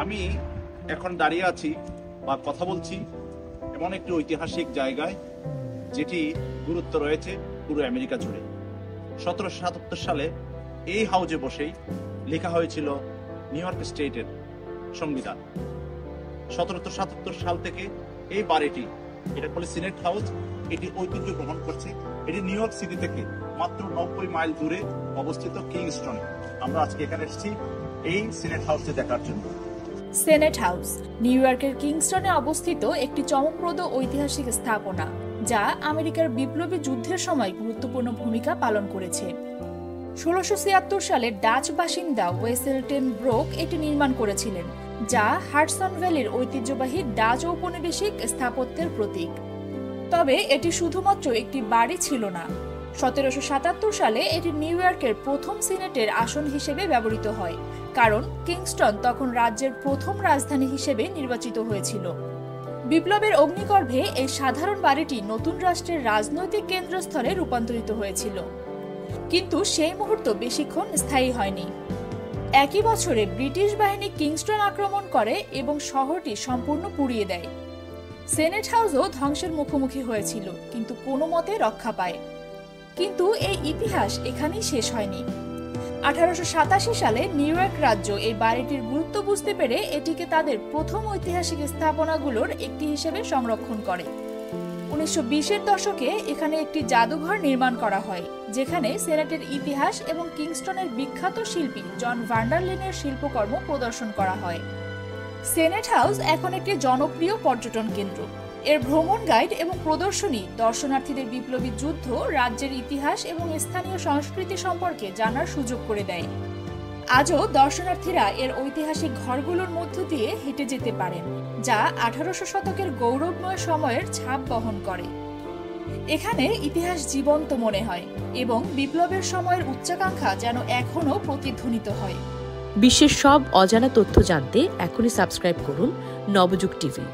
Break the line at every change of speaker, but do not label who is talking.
আমি এখন দাঁড়িয়ে আছি বা কথা বলছি এমন একটি ঐতিহাসিক জায়গায় যেটি গুরুত্ব রয়েছে পুরো আমেরিকা জুড়ে। 1777 সালে এই হাউজে বসেই লেখা হয়েছিল নিউ ইয়র্ক স্টেটের সংবিধান। 1777 সাল থেকে এই বাড়িটি, এটা বলে সিনেট হাউস, এটি ঐতিহ্য গ্রহণ করছে। এটি নিউ ইয়র্ক সিটি থেকে মাত্র 90 মাইল দূরে অবস্থিত কিংস্টনে। আমরা আজকে এখানে এসেছি এই সিনেট হাউসটি দেখার জন্য।
সেনেট হাউস নিউ ইয়র্কের কিংস্টনে অবস্থিত একটি চমকপ্রদ ঐতিহাসিক স্থাপনা, যা আমেরিকার বিপ্লবী যুদ্ধের সময় গুরুত্বপূর্ণ ভূমিকা পালন করেছে। 1676 সালে ডাচ বাসিন্দা ওয়েসেল টেন ব্রোক এটি নির্মাণ করেছিলেন, যা হাডসন ভ্যালির ঐতিহ্যবাহী ডাচ ঔপনিবেশিক স্থাপত্যের প্রতীক। তবে এটি শুধুমাত্র একটি বাড়ি ছিল না। 1777 সালে এটি নিউ ইয়র্কের প্রথম সিনেটের আসন হিসেবে ব্যবহৃত হয়, কারণ কিংস্টন তখন রাজ্যের প্রথম রাজধানী হিসেবে নির্বাচিত হয়েছিল। বিপ্লবের অগ্নিগর্ভে এই সাধারণ বাড়িটি নতুন রাষ্ট্রের রাজনৈতিক কেন্দ্রস্থলে রূপান্তরিত হয়েছিল, কিন্তু সেই মুহূর্ত বেশিক্ষণ স্থায়ী হয়নি। একই বছরে ব্রিটিশ বাহিনী কিংস্টন আক্রমণ করে এবং শহরটি সম্পূর্ণ পুড়িয়ে দেয়। সেনেট হাউসও ধ্বংসের মুখোমুখি হয়েছিল, কিন্তু কোনো মতে রক্ষা পায়। কিন্তু এই ইতিহাস এখানেই শেষ হয়নি। 1887 সালে নিউ ইয়র্ক রাজ্য এই বাড়িটির গুরুত্ব বুঝতে পেরে এটিকে তাদের প্রথম ঐতিহাসিক স্থাপনাগুলোর একটি হিসেবে সংরক্ষণ করে। 1920-এর দশকে এখানে একটি জাদুঘর নির্মাণ করা হয়, যেখানে সেনেটের ইতিহাস এবং কিংস্টনের বিখ্যাত শিল্পী জন ভান্ডারলিনের শিল্পকর্ম প্রদর্শন করা হয়। সেনেট হাউস এখন একটি জনপ্রিয় পর্যটন কেন্দ্র। এর ভ্রমণ গাইড এবং প্রদর্শনী দর্শনার্থীদের বিপ্লবী যুদ্ধ, রাজ্যের ইতিহাস এবং স্থানীয় সংস্কৃতি সম্পর্কে জানার সুযোগ করে দেয়। আজও দর্শনার্থীরা এর ঐতিহাসিক ঘরগুলোর মধ্য দিয়ে হেঁটে যেতে পারেন, যা 1800 শতকের গৌরবময় সময়ের ছাপ বহন করে। এখানে ইতিহাস জীবন্ত মনে হয় এবং বিপ্লবের সময়ের উচ্চাকাঙ্ক্ষা যেন এখনও প্রতিধ্বনিত হয়।
বিশ্বের সব অজানা তথ্য জানতে এখনই সাবস্ক্রাইব করুন নবযুগ টিভি।